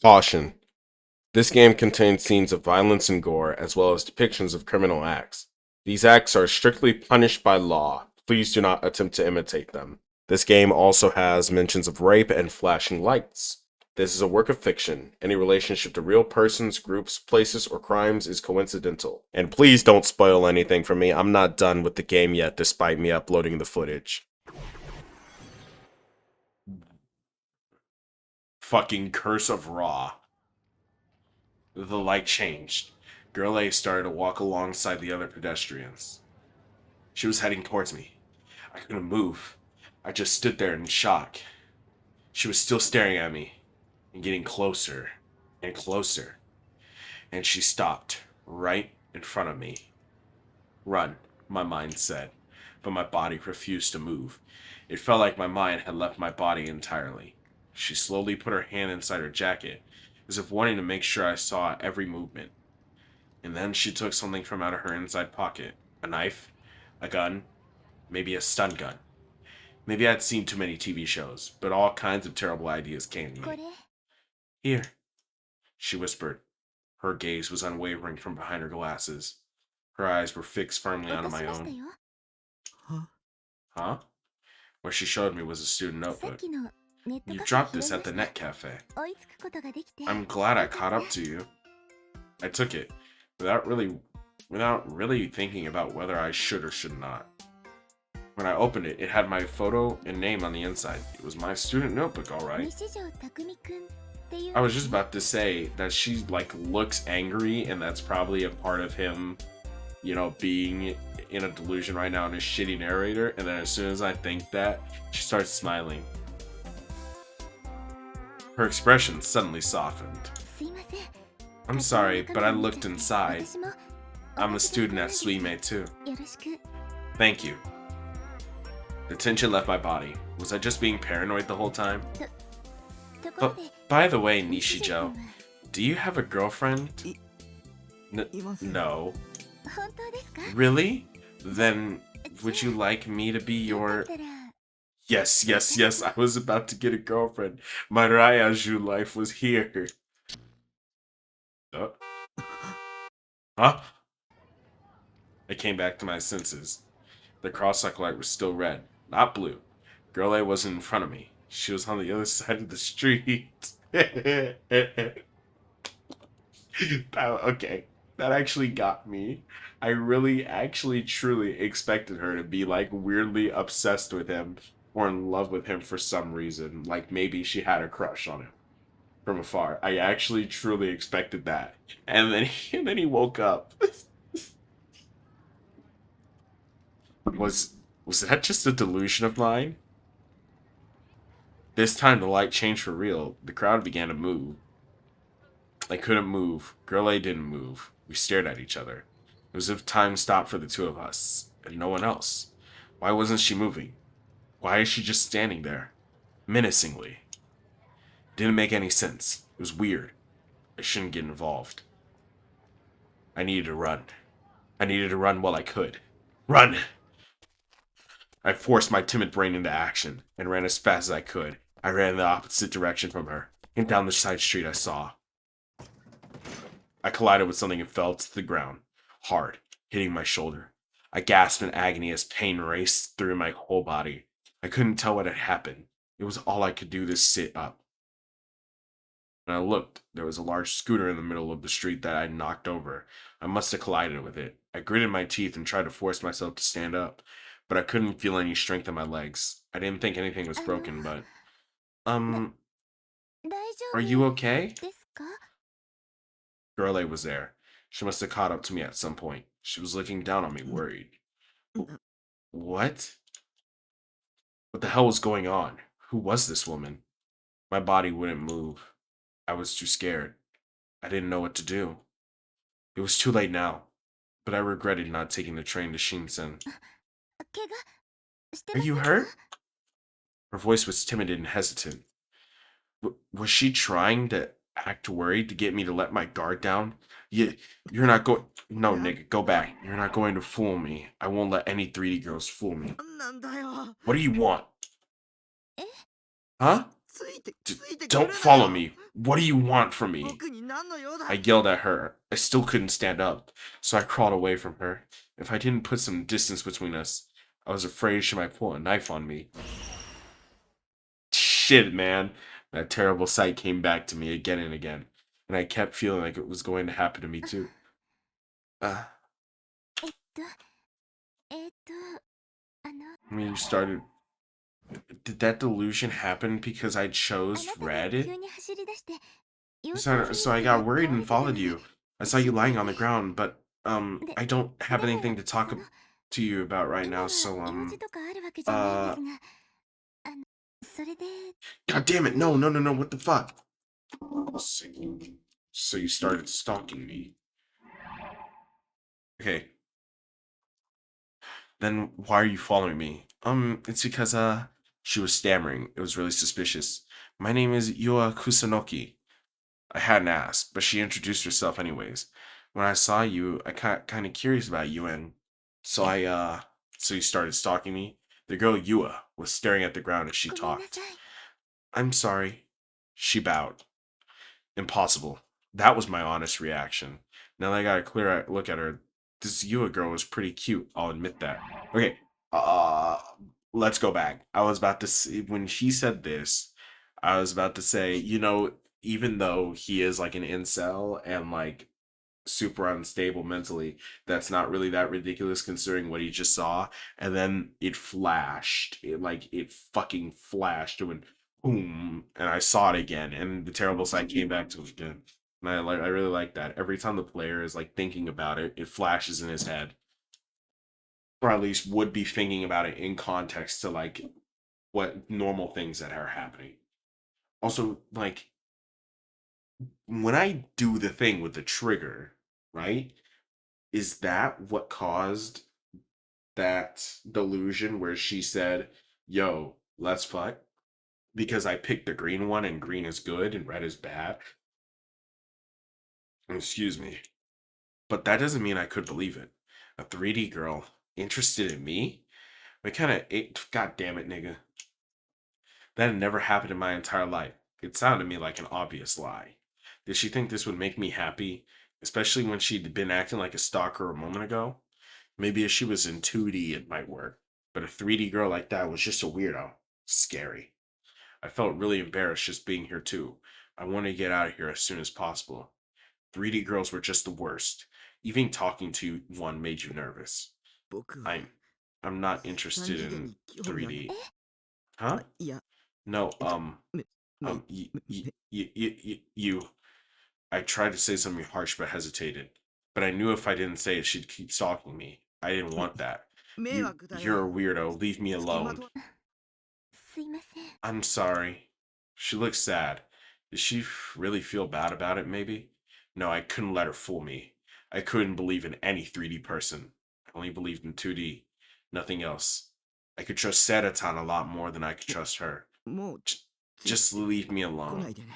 Caution. This game contains scenes of violence and gore, as well as depictions of criminal acts. These acts are strictly punished by law. Please do not attempt to imitate them. This game also has mentions of rape and flashing lights. This is a work of fiction. Any relationship to real persons, groups, places, or crimes is coincidental. And please don't spoil anything for me. I'm not done with the game yet, despite me uploading the footage. Fucking Curse of Raw. The light changed. Girl A started to walk alongside the other pedestrians. She was heading towards me. I couldn't move. I just stood there in shock. She was still staring at me and getting closer and closer. And she stopped right in front of me. Run, my mind said, but my body refused to move. It felt like my mind had left my body entirely. She slowly put her hand inside her jacket, as if wanting to make sure I saw every movement. And then she took something from out of her inside pocket. A knife, a gun, maybe a stun gun. Maybe I'd seen too many TV shows, but all kinds of terrible ideas came to me. Here, she whispered. Her gaze was unwavering from behind her glasses. Her eyes were fixed firmly onto my own. Huh? What she showed me was a student notebook. You dropped this at the net cafe. I'm glad I caught up to you. I took it, without really thinking about whether I should or should not. When I opened it, it had my photo and name on the inside. It was my student notebook, alright. I was just about to say that she, looks angry, and that's probably a part of him, being in a delusion right now and a shitty narrator, and then as soon as I think that, she starts smiling. Her expression suddenly softened. I'm sorry, but I looked inside. I'm a student at Suime too. Thank you. The tension left my body. Was I just being paranoid the whole time? But, by the way, Nishijo, do you have a girlfriend? No. Really? Then, would you like me to be your... Yes, yes, yes, I was about to get a girlfriend. My Ryaju life was here. Huh? I came back to my senses. The cross-cycle light was still red, not blue. Girl A wasn't in front of me. She was on the other side of the street. Okay, that actually got me. I really, actually, truly expected her to be, weirdly obsessed with him or in love with him for some reason. Like, maybe she had a crush on him from afar. I actually, truly expected that. And then he woke up. Was that just a delusion of mine? This time the light changed for real. The crowd began to move. I couldn't move. Girl A didn't move. We stared at each other. It was as if time stopped for the two of us, and no one else. Why wasn't she moving? Why is she just standing there? Menacingly. Didn't make any sense. It was weird. I shouldn't get involved. I needed to run. I needed to run while I could. Run! I forced my timid brain into action, and ran as fast as I could. I ran in the opposite direction from her, and down the side street I saw. I collided with something and fell to the ground, hard, hitting my shoulder. I gasped in agony as pain raced through my whole body. I couldn't tell what had happened. It was all I could do to sit up. When I looked, there was a large scooter in the middle of the street that I knocked over. I must have collided with it. I gritted my teeth and tried to force myself to stand up, but I couldn't feel any strength in my legs. I didn't think anything was broken, but... Are you okay? Girl A was there. She must have caught up to me at some point. She was looking down on me, worried. What? What the hell was going on? Who was this woman? My body wouldn't move. I was too scared. I didn't know what to do. It was too late now, but I regretted not taking the train to Shinsen. Are you hurt? Her voice was timid and hesitant. Was she trying to act worried to get me to let my guard down? You're not going... No, nigga, go back. You're not going to fool me. I won't let any 3D girls fool me. What do you want? Huh? Don't follow me. What do you want from me? I yelled at her. I still couldn't stand up, so I crawled away from her. If I didn't put some distance between us, I was afraid she might pull a knife on me. Shit, man. That terrible sight came back to me again and again, and I kept feeling like it was going to happen to me too. Uh, えっと、あの、I mean, you started. Did that delusion happen because I あな chose たが急 red? に走り出して様子を So, 見に so 来 I たら got worried 倒 and れてた followed ので you. I saw 心 you 配 lying on the で。ground, but で、I don't have でも、anything to talk to you about right 今 now. は So 用事とかあるわけじゃないんで uh, すが、あの、それで、God damn it! ね、No, no, no, no! What the fuck? So you started stalking me. Okay, then why are you following me? It's because she was stammering. It was really suspicious. My name is Yua Kusanoki. I hadn't asked, but she introduced herself anyways. When I saw you, I got kind of curious about you, and so so you started stalking me. The girl Yua was staring at the ground as she ごめんなさ talked. い。I'm sorry. She bowed. Impossible. That was my honest reaction. Now that I got a clear look at her, this Yua girl was pretty cute. I'll admit that. Okay, uh, let's go back. I was about to say, when she said this, I was about to say, even though he is like an incel and like super unstable mentally, that's not really that ridiculous considering what he just saw. And then it flashed. It fucking flashed and went boom. And I saw it again. And the terrible sight came back to him again. And I really like that. Every time the player is like thinking about it, it flashes in his head. Or at least would be thinking about it in context to like what normal things that are happening. Also, like when I do the thing with the trigger, right? Is that what caused that delusion where she said, "Yo, let's fuck"? Because I picked the green one and green is good and red is bad. Excuse me. But that doesn't mean I could believe it. A 3D girl interested in me? What kind of god damn it, nigga. That had never happened in my entire life. It sounded to me like an obvious lie. Did she think this would make me happy? Especially when she'd been acting like a stalker a moment ago? Maybe if she was in 2D, it might work. But a 3D girl like that was just a weirdo. Scary. I felt really embarrassed just being here too. I wanted to get out of here as soon as possible. 3D girls were just the worst. Even talking to one made you nervous. 僕は I'm I'm not 三 interested 次元 in に興味ある。え 3D. Huh? いや、No, め、め、め、you. I tried to say something harsh but hesitated. But I knew if I didn't say it, she'd keep stalking me. I didn't want that. 迷惑だ You're よ。a weirdo. Leave me つきま alone. とすいません。I'm sorry. She looks sad. Did she really feel bad about it, maybe? No, I couldn't let her fool me. I couldn't believe in any 3D person. I only believed in 2D. Nothing else. I could trust Seratan a lot more than I could trust her. もう J- つい just leave me 来な alone. いでね。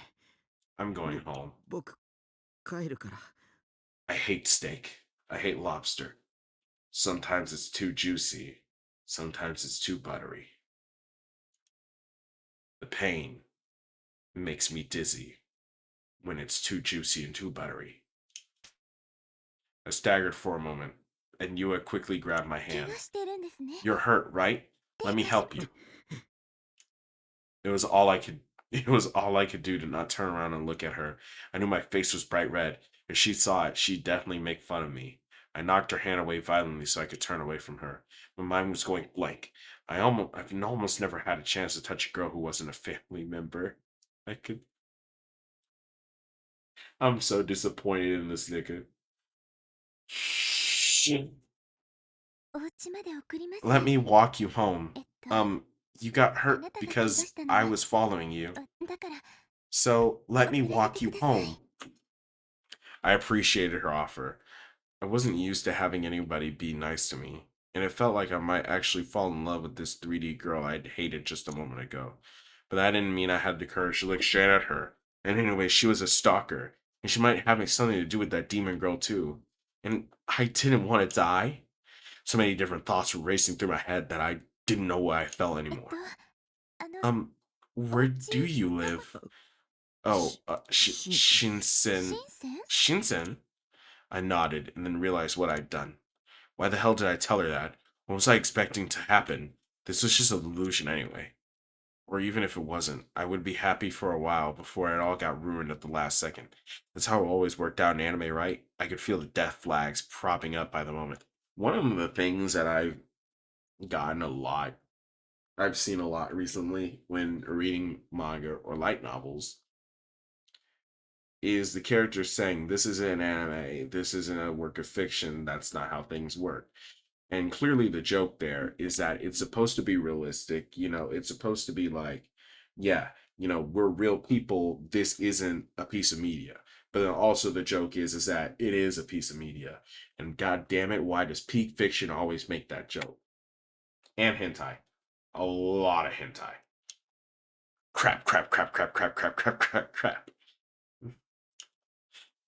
I'm going home. 僕、帰るから。I hate steak. I hate lobster. Sometimes it's too juicy. Sometimes it's too buttery. The pain makes me dizzy when it's too juicy and too buttery. I staggered for a moment, and Yua quickly grabbed my 怪 hand. 我してるんですね。 You're hurt, right? Let me 手出し help you. It was all I could it was all I could do to not turn around and look at her. I knew my face was bright red. If she saw it, she'd definitely make fun of me. I knocked her hand away violently so I could turn away from her. My mind was going blank. I've almost never had a chance to touch a girl who wasn't a family member. I could I'm so disappointed in this nigga. Shit. お家まで送ります。 Let me walk you home. えっと、 You got あ hurt なたが怪我 because したの I は、 was following you. だから、 So let me 送らせ walk て you ください。 home. I appreciated her offer. I wasn't used to having anybody be nice to me, and it felt like I might actually fall in love with this 3D girl I'd hated just a moment ago. But that didn't mean I had the courage to look straight at her. And anyway, she was a stalker, and she might have something to do with that demon girl too. And I didn't want to die. So many different thoughts were racing through my head that I didn't know what I felt えっ anymore. と、あの、 Um, Where do you live? Oh, Shinsen. Shinsen? I nodded and then realized what I'd done. Why the hell did I tell her that? What was I expecting to happen? This was just an illusion anyway. Or even if it wasn't, I would be happy for a while before it all got ruined at the last second. That's how it always worked out in anime, right? I could feel the death flags propping up by the moment. One of the things that I've gotten a lot, I've seen a lot recently when reading manga or light novels, is the character saying, "This isn't an anime, this isn't a work of fiction, that's not how things work." And clearly the joke there is that it's supposed to be realistic, it's supposed to be like, yeah, we're real people, this isn't a piece of media. But then also the joke is that it is a piece of media. And god damn it, why does peak fiction always make that joke? And hentai. A lot of hentai. Crap, crap, crap, crap, crap, crap, crap, crap, crap.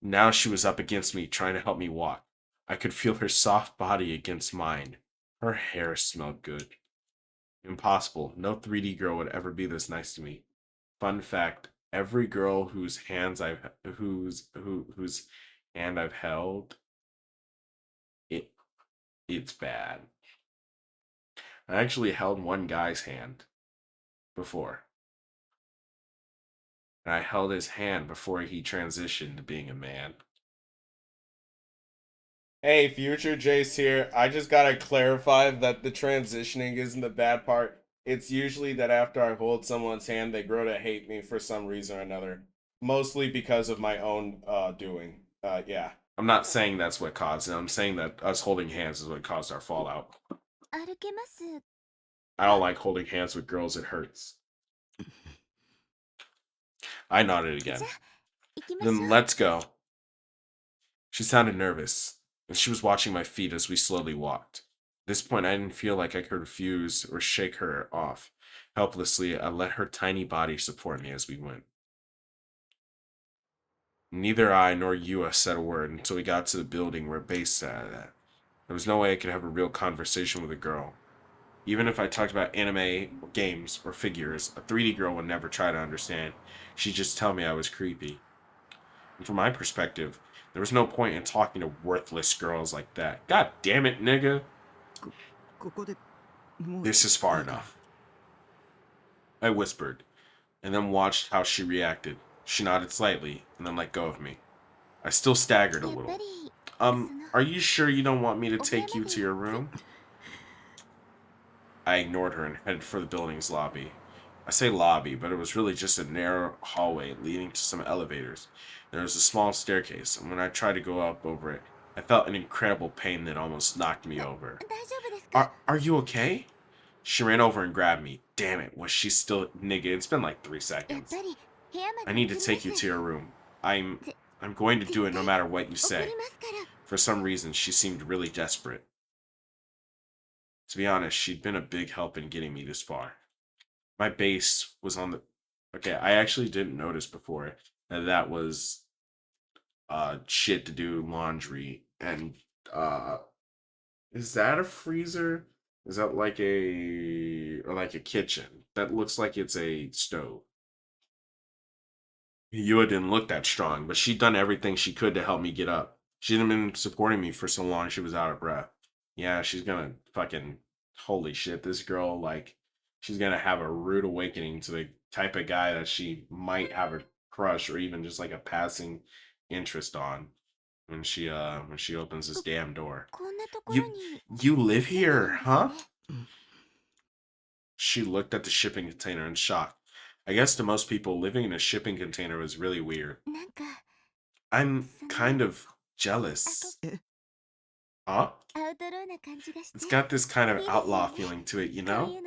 Now she was up against me, trying to help me walk. I could feel her soft body against mine. Her hair smelled good. Impossible. No 3D girl would ever be this nice to me. Fun fact, every girl whose hand I've held, it it's bad. I actually held one guy's hand before. And I held his hand before he transitioned to being a man. Hey, future Jace here. I just gotta clarify that the transitioning isn't the bad part. It's usually that after I hold someone's hand, they grow to hate me for some reason or another. Mostly because of my own doing. Yeah. I'm not saying that's what caused it. I'm saying that us holding hands is what caused our fallout. I don't like holding hands with girls, it hurts. I nodded again. Then let's go. She sounded nervous, and she was watching my feet as we slowly walked. At this point, I didn't feel like I could refuse or shake her off. Helplessly, I let her tiny body support me as we went. Neither I nor Yua said a word until we got to the building where base sat at. There was no way I could have a real conversation with a girl. Even if I talked about anime, or games, or figures, a 3D girl would never try to understand. She'd just tell me I was creepy. And from my perspective, there was no point in talking to worthless girls like that. God damn it, nigga. This is far enough. I whispered, and then watched how she reacted. She nodded slightly, and then let go of me. I still staggered a little. Are you sure you don't want me to take you to your room? I ignored her and headed for the building's lobby. I say lobby, but it was really just a narrow hallway leading to some elevators. There was a small staircase, and when I tried to go up over it, I felt an incredible pain that almost knocked me over. Are you okay? She ran over and grabbed me. Damn it, was she still... Nigga, it's been like 3 seconds. I need to take you to your room. I'm going to do it no matter what you say. For some reason, she seemed really desperate. To be honest, she'd been a big help in getting me this far. My base was on the... Okay, I actually didn't notice before that was shit to do laundry. And is that a freezer? Is that like a kitchen? That looks like it's a stove. Yua didn't look that strong, but she'd done everything she could to help me get up. She'd been supporting me for so long she was out of breath. Yeah, she's gonna fucking... Holy shit, this girl, like, she's gonna have a rude awakening to the type of guy that she might have a crush or even just like a passing interest on when she opens this damn door. You live here, huh? She looked at the shipping container in shock. I guess to most people, living in a shipping container was really weird. I'm kind of jealous. Huh? It's got this kind of outlaw feeling to it, you know?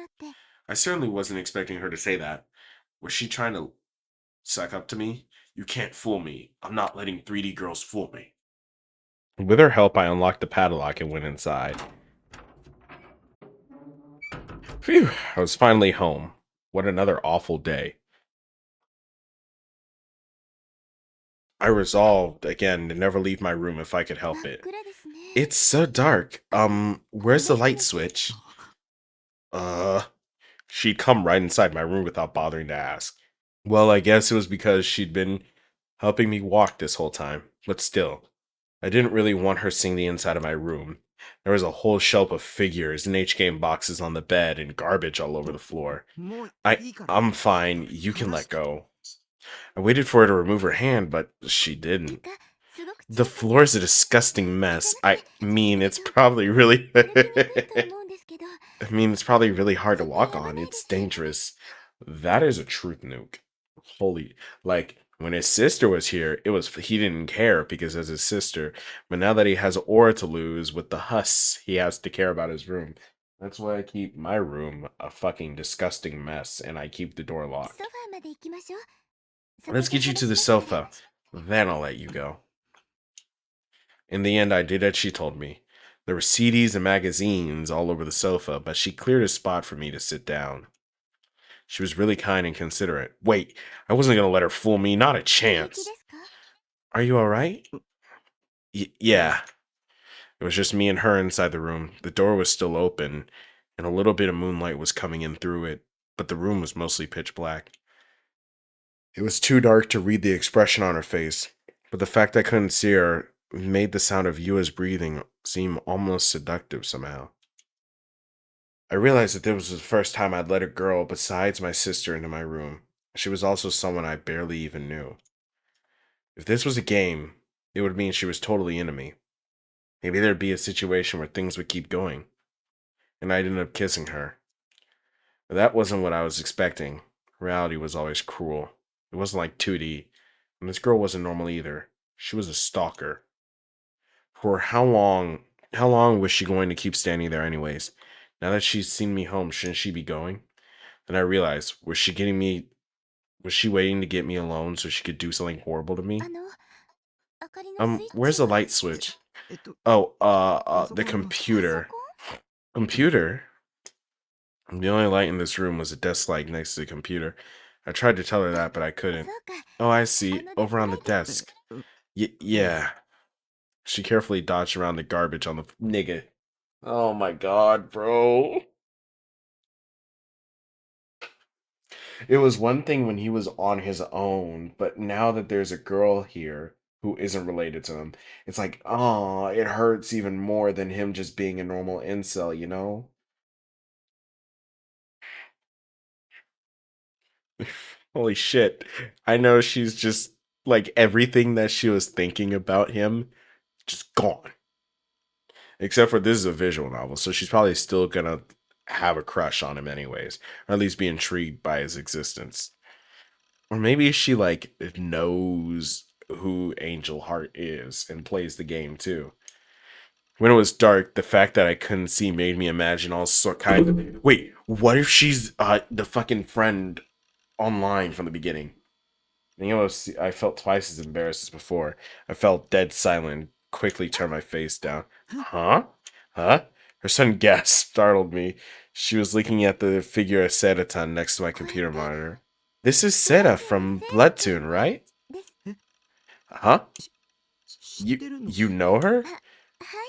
I certainly wasn't expecting her to say that. Was she trying to suck up to me? You can't fool me. I'm not letting 3D girls fool me. With her help, I unlocked the padlock and went inside. Phew, I was finally home. What another awful day. I resolved, again, to never leave my room if I could help it. It's so dark. Where's the light switch? She'd come right inside my room without bothering to ask. Well, I guess it was because she'd been helping me walk this whole time, but still, I didn't really want her seeing the inside of my room. There was a whole shelf of figures and H-game boxes on the bed and garbage all over the floor. I'm fine. You can let go. I waited for her to remove her hand, but she didn't. The floor is a disgusting mess. I mean, it's probably really it's probably really hard to walk on. It's dangerous. That is a truth nuke. Holy, like when his sister was here, he didn't care because as his sister, but now that he has aura to lose with the Huss, he has to care about his room. That's why I keep my room a fucking disgusting mess and I keep the door locked. Let's get you to the sofa. Then I'll let you go. In the end, I did as she told me. There were CDs and magazines all over the sofa, but she cleared a spot for me to sit down. She was really kind and considerate. Wait, I wasn't going to let her fool me, not a chance. Are you alright? Yeah. It was just me and her inside the room. The door was still open, and a little bit of moonlight was coming in through it, but the room was mostly pitch black. It was too dark to read the expression on her face, but the fact I couldn't see her made the sound of Yua's breathing seem almost seductive somehow. I realized that this was the first time I'd let a girl besides my sister into my room. She was also someone I barely even knew. If this was a game, it would mean she was totally into me. Maybe there'd be a situation where things would keep going, and I'd end up kissing her. But that wasn't what I was expecting. Reality was always cruel. It wasn't like 2D, and this girl wasn't normal either. She was a stalker. For how long? How long was she going to keep standing there anyways? Now that she's seen me home, shouldn't she be going? Then I realized, was she waiting to get me alone so she could do something horrible to me? Where's the light switch? Oh, the computer. Computer? The only light in this room was a desk light next to the computer. I tried to tell her that, but I couldn't. Oh, I see. Over on the desk. Yeah. She carefully dodged around the garbage on the nigga. Oh my god, bro. It was one thing when he was on his own, but now that there's a girl here who isn't related to him, it's like, oh, it hurts even more than him just being a normal incel, you know? Holy shit. I know she's just like everything that she was thinking about him, just gone. Except for this is a visual novel, so she's probably still gonna have a crush on him anyways, or at least be intrigued by his existence. Or maybe she like knows who Angel Heart is and plays the game too. When it was dark, the fact that I couldn't see made me imagine all sort kind of. Wait, what if she's the fucking friend online from the beginning? I felt twice as embarrassed as before. I felt dead silent. Quickly turned my face down. Huh? Huh? Her sudden gasp startled me. She was looking at the figure of Sedaton next to my computer monitor. This is Seda from Bloodtune, right? Huh? You know her?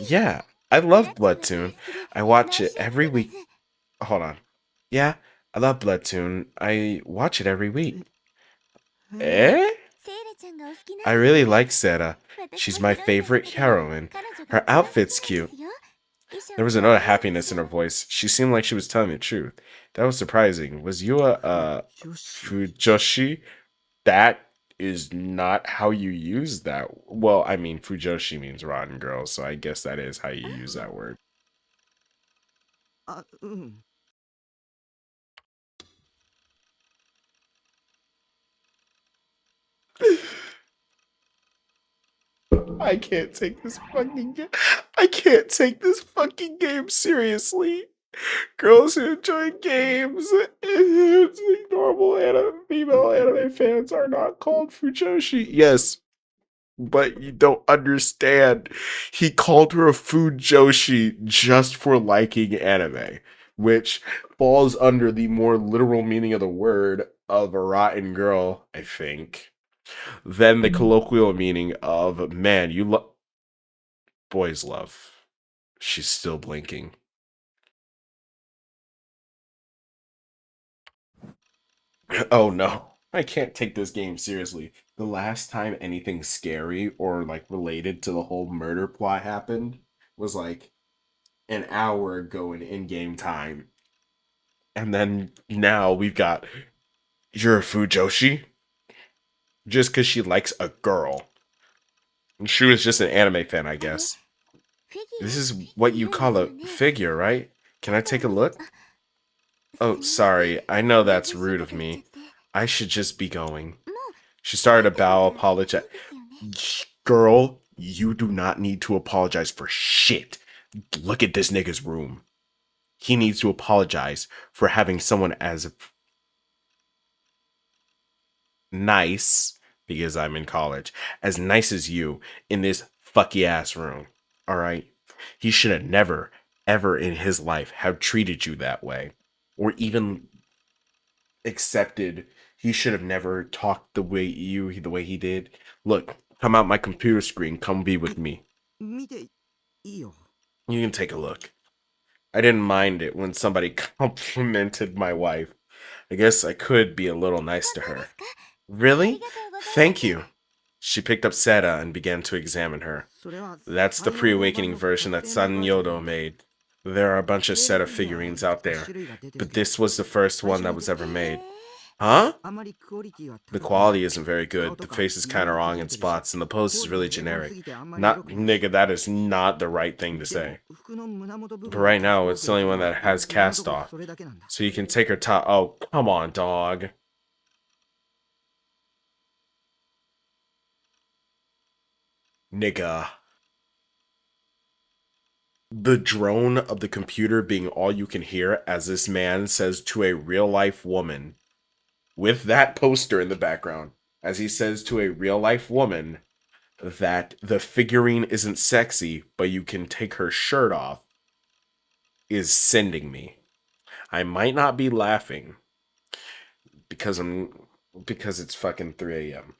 Yeah, I love Bloodtune. I watch it every week. Hold on. Yeah, I love Bloodtune. I watch it every week. Eh? I really like Seda. She's my favorite heroine. Her outfit's cute. There was a note of happiness in her voice. She seemed like she was telling the truth. That was surprising. Was you a Fujoshi? That is not how you use that. Well, I mean, Fujoshi means rotten girl, so I guess that is how you use that word. I can't take this fucking game. I can't take this fucking game seriously. Girls who enjoy games, normal female anime fans are not called Fujoshi. Yes, but you don't understand. He called her a Fujoshi just for liking anime, which falls under the more literal meaning of the word of a rotten girl, I think, than the colloquial meaning of man, you love boys love. She's still blinking. Oh no. I can't take this game seriously. The last time anything scary or like related to the whole murder plot happened was like an hour ago in game time. And then now we've got you're a Fujoshi just because she likes a girl. And she was just an anime fan, I あれ、guess. フィ This ギュ is アっ what て you 言うんで call す a よね。 figure, right? ち Can ょっ I と take a look? す Oh, いません。 sorry. I know ご that's 自身 rude で of かけちゃっ me. て。も I should just be going. う She 帰 started っ a た方 bow, がい apologize. いですよね。 Girl, you do not need to apologize for shit. Look at this nigga's room. He needs to apologize for having someone as nice, because I'm in college, as nice as you in this fucky ass room. All right? He should have never, ever in his life have treated you that way. Or even accepted. He should have never talked the way he did. Look, come out my computer screen. Come be with me. 見ていいよ。 You can take a look. I didn't mind it when somebody complimented my wife. I guess I could be a little nice 本 to 当で her. すか？ あり Really? がとうございます。 Thank you. She picked up Seta and began to examine her. それは That's the 34 pre-awakening 番の version 特 that 製の San バージョン Yodo で made. There are a 特 bunch of 製の Seta フィギュアはい figurines く out つか there, 種類が出てる but けど this was the first 最 one 初 that に was 出 ever た made. へ Huh? あまりクオリティは The 高くない quality isn't very 顔 good. と The か face is 色 kind of も wrong 崩 in れてるし spots, and the pose ポー is ズも really 平凡す generic. ぎてあんまりエ Not, ロくない nigga, that is not the right thing to でも say. 服の胸元部 But 分の right キャスト now, オ it's フ the only 率 one は that has 今のと cast ころ off. それだけなんだ So you can take her top. Oh, come on, dog. Nigga. The drone of the computer being all you can hear as this man says to a real life woman, with that poster in the background, as he says to a real life woman that the figurine isn't sexy, but you can take her shirt off, is sending me. I might not be laughing because it's fucking 3 a.m.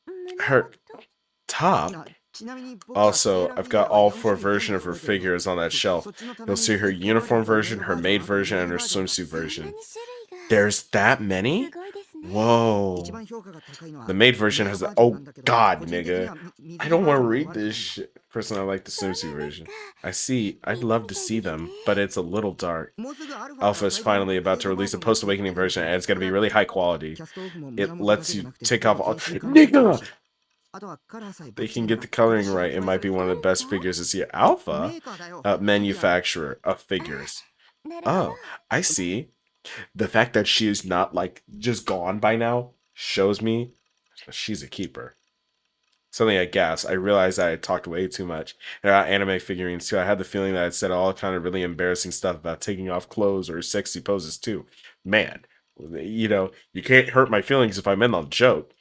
胸 Her 元 top. ちなみに僕はセー Also, ラーフ I've ィギュア got は all 4 four 種類全 version 部 of her 揃えてるけど figures on that そ shelf. っちの棚 You'll に see her エステバージョ uniform ンとメイ version, ド her バージョン maid あと version, ボデ and ィ her バージョンが swimsuit そんな version. に種類が There's that す many? ごいですね。 一 Whoa. 番評価が高いの The は maid メ version イド has バ the. ージョンな Oh んだけど God, 個人的に nigga. は水 I 着 don't バー want ジ to ョンが read 悪くな this い shit. Personally, I like the そうな swimsuit んです version. か。 I see. 見 I'd て love み to たい see ですね。 them, but it's a little dark. もうすぐアルファか Alpha is 最大の finally 特 about 製 to のバー release ジ a ョンが出 post-awakening るけど version, and it's こ going to れ be は really high キ quality. ャストオフも胸 It 元だけ lets じゃ you なくて take 全 off 体 all. 中に感じ取れる Nigga! しあとはカラーさえバ They ッチリ can な get ら the 今 coloring 年 right. It 発売さ might れ be る one of the 誰 best か figures to see. メ Alpha? ーカーだよフィギュア Manufacturer of あ figures. あ、なるほど。 Oh, I see. The fact that she is not like just gone by now shows me she's a keeper. Something I guess. I realized I had talked way too much about anime figurines too. I had the feeling that I'd said all kind of really embarrassing stuff about taking off clothes or sexy poses too. Man, you can't hurt my feelings if I'm in on a joke.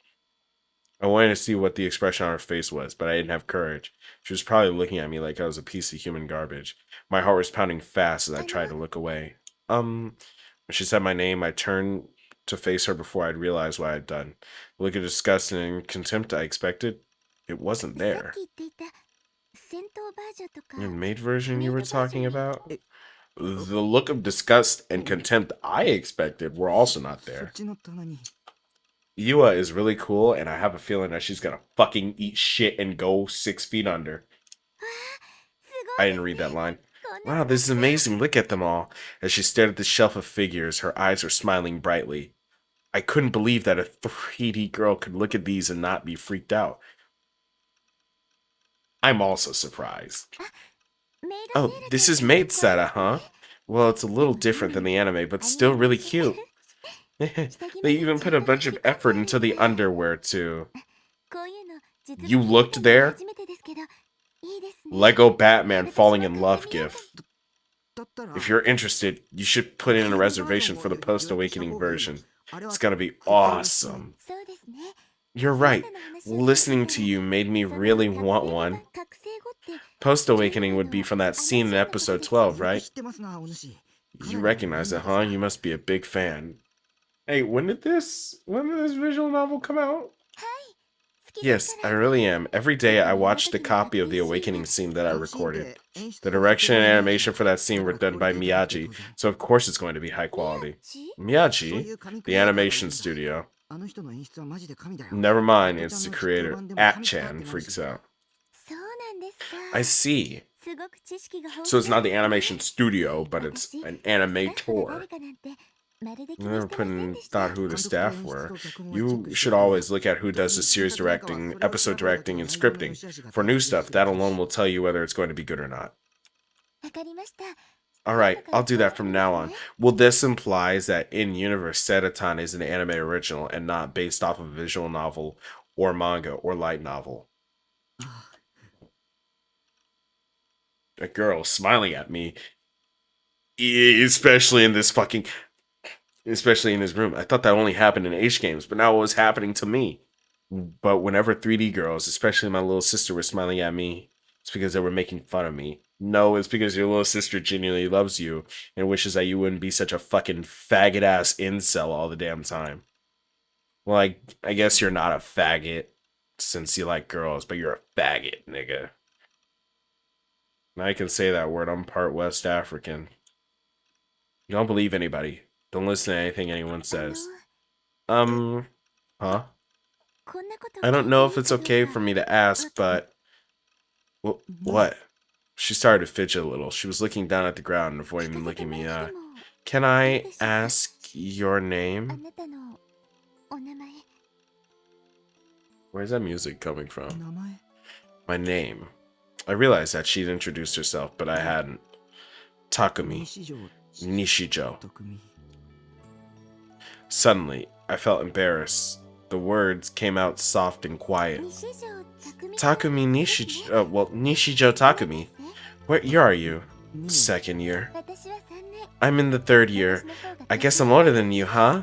I wanted to see what the expression on her face was, but I didn't have courage. She was probably looking at me like I was a piece of human garbage. My heart was pounding fast as I あの、tried to look away. When she said my name, I turned to face her before I'd realized what I'd done. The look of disgust and contempt I expected, it wasn't さっ there. き言っていた戦闘バージョンとか The maid version メ you イ were ドバージョ talking ンに about? The look of disgust and contempt I expected were also not そっ there. ちの棚に Yua is really cool, and I have a feeling that she's gonna fucking eat shit and go 6 feet under. す I ごい didn't です read ね。 that line. こんな Wow, にた this く is さん amazing. Look at them all. As she stared at the shelf of figures, her eyes were smiling brightly. I couldn't believe that a 3D girl could look at these and not be freaked out. I'm also surprised. メイドセー Oh, ラちゃ this ん is って Maid 可愛い Seta, ですね。 huh? Well, it's a で little もね、 different than the anime, but アニ still メ really だし cute. 下着ま They で even ちゃ put ん a と bunch 作 of り込んで effort ある into の the ね。 underwear, too. こういうの実物 You で見 looked たのは there? 初めてですけど、いいですね。 Lego Batman 私 falling も in 買って love みようか gif. だったら If you're interested, you should put in a 3D バージョン reservation を for the 予約した post-awakening 方がいい version. あれは It's gonna be 設定が少ない awesome. そうですね。 You're それ right. らの話を聞いてた Listening ら、 to you made me その really 覚 want 醒ボタ one. ン、覚醒後って Post-awakening そういう would be の from that あの scene シ in ーンのこと episode ですよ 12, よく right? 知ってますなお主か You なりの recognize 忍 it, 者 huh? で You さ must be a big fan. Hey, when did this visual novel come out? はい。Yes, I really am. Every day I watch the copy of the awakening scene that I recorded. The direction and animation for that scene were done by Miyagi, so of course it's going to be high quality. Miyagi? The animation studio. Never mind, it's the creator. At-chan freaks out. そうなんですか。 I see. すごく知識が豊 So 富 it's なん not で the すね。 animation studio, but it's 私 an スタッフが animator. 誰かなんてまるで I 気に never して put ません in でした。 thought who the staff were. You should always look at who does the series directing, episode directing, and scripting. For new stuff, that alone will tell you whether it's going to be good or not. わかりました。 Alright, I'll do that from now on. Well, this implies that in-universe Setatan is an anime original and not based off of a visual novel or manga or light novel. A girl smiling at me, especially in this room. I thought that only happened in H games, but now it was happening to me. But whenever 3D girls, especially my little sister, were smiling at me, it's because they were making fun of me. No, it's because your little sister genuinely loves you and wishes that you wouldn't be such a fucking faggot ass incel all the damn time. Well, I guess you're not a faggot since you like girls, but you're a faggot, nigga. And I can say that word. I'm part West African. You don't believe anybody. Don't listen to anything anyone あの says. Huh? こんなこと I 聞 don't い know て if いい it's かどう okay か for me to ask, but what? She started to fidget a little. She was looking down at the ground and 聞 avoiding かせて looking も me らっ eye. ても Can いい I でしょうか ask your あ name? なたのお名前 Where's that music coming from? 名前 My name. I realized that she'd introduced herself, but I hadn't. Takumi. 西条 Nishijo. 匠 Suddenly, I felt embarrassed. The words came out soft and quiet. 西条匠 Takumi ですね Nishijo. Nishijo そうなんで Takumi. すね What year are you? 2年 Second year. 私は3年 I'm in the third year. 私の方が I guess 年 I'm 上 older than you, huh?